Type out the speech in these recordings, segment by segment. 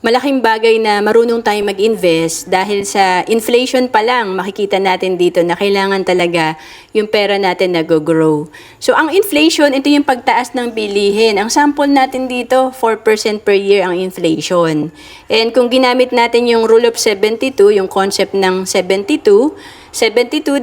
Malaking bagay na marunong tayong mag-invest dahil sa inflation pa lang makikita natin dito na kailangan talaga yung pera natin nag-grow. So ang inflation, ito yung pagtaas ng bilihin. Ang sample natin dito, 4% per year ang inflation. And kung ginamit natin yung rule of 72, yung concept ng 72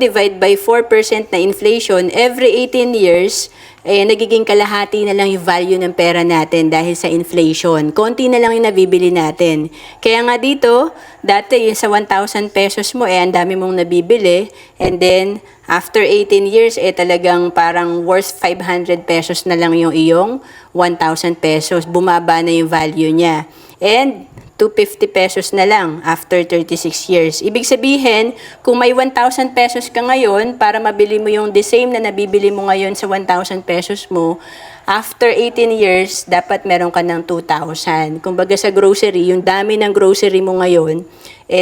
divide by 4% na inflation, every 18 years, nagiging kalahati na lang yung value ng pera natin dahil sa inflation. Konti na lang yung nabibili natin. Kaya nga dito, dati sa 1,000 pesos mo, ang dami mong nabibili. And then, after 18 years, talagang parang worth 500 pesos na lang yung iyong 1,000 pesos. Bumaba na yung value niya. And 250 pesos na lang after 36 years. Ibig sabihin, kung may 1,000 pesos ka ngayon, para mabili mo yung the same na nabibili mo ngayon sa 1,000 pesos mo, after 18 years, dapat meron ka ng 2,000. Kumbaga sa grocery, yung dami ng grocery mo ngayon,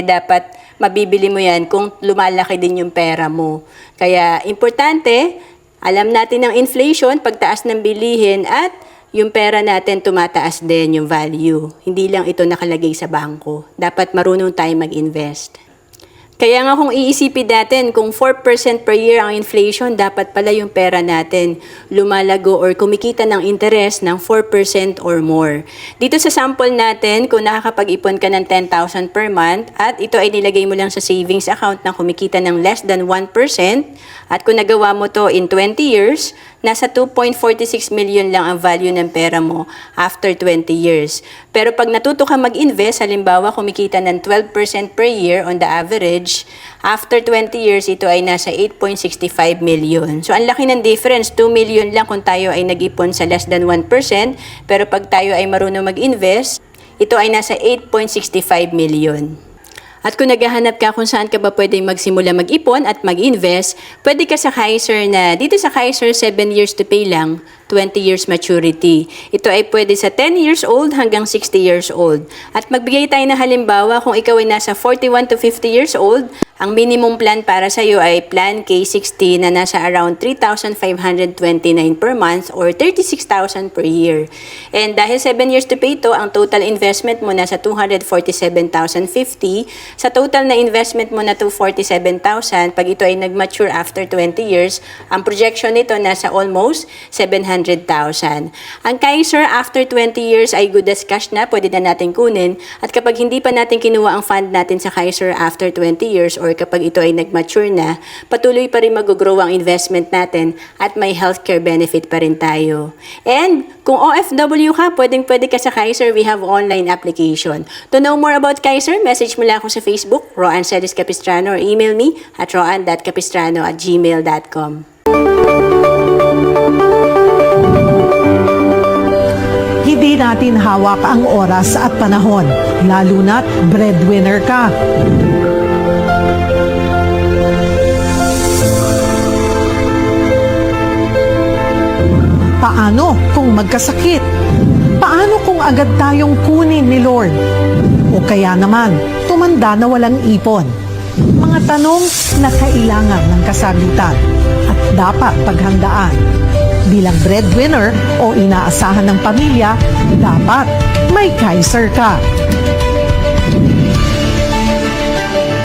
dapat mabibili mo yan kung lumalaki din yung pera mo. Kaya, importante, alam natin ng inflation, pagtaas ng bilihin, at yung pera natin tumataas din yung value. Hindi lang ito nakalagay sa bangko. Dapat marunong tayo mag-invest. Kaya nga kung iisipin natin, kung 4% per year ang inflation, dapat pala yung pera natin lumalago or kumikita ng interest ng 4% or more. Dito sa sample natin, kung nakakapag-ipon ka ng 10,000 per month at ito ay nilagay mo lang sa savings account na kumikita ng less than 1%, at kung nagawa mo to in 20 years, nasa 2.46 million lang ang value ng pera mo after 20 years. Pero pag natuto ka mag-invest, halimbawa kumikita ng 12% per year on the average, after 20 years, ito ay nasa 8.65 million. So, ang laki ng difference. 2 million lang kung tayo ay nag-ipon sa less than 1%, pero pag tayo ay marunong mag-invest, ito ay nasa 8.65 million. At kung naghahanap ka kung saan ka ba pwede magsimula mag-ipon at mag-invest, pwede ka sa Kaiser na dito sa Kaiser 7 years to pay lang, 20 years maturity. Ito ay pwede sa 10 years old hanggang 60 years old. At magbigay tayo ng halimbawa kung ikaw ay nasa 41 to 50 years old, ang minimum plan para sa iyo ay Plan K60 na nasa around 3,529 per month or 36,000 per year. And dahil 7 years to pay to, ang total investment mo nasa 247,050. Sa total na investment mo na 247,000, pag ito ay nag-mature after 20 years, ang projection nito nasa almost 700,000. Ang Kaiser after 20 years ay good as cash na, pwede na natin kunin. At kapag hindi pa natin kinuha ang fund natin sa Kaiser after 20 years or kapag ito ay nag-mature na, patuloy pa rin mag-grow ang investment natin at may healthcare benefit pa rin tayo. And kung OFW ka, pwede ka sa Kaiser. We have online application. To know more about Kaiser, message mo lang ako sa Facebook, Roan Celis Capistrano, or email me at roan.capistrano@gmail.com. Hindi natin hawak ang oras at panahon, lalo na't breadwinner ka. Paano kung magkasakit? Paano kung agad tayong kunin ni Lord? O kaya naman, tumanda na walang ipon? Mga tanong na kailangan ng kasagutan at dapat paghandaan. Bilang breadwinner o inaasahan ng pamilya, dapat may Kaiser ka.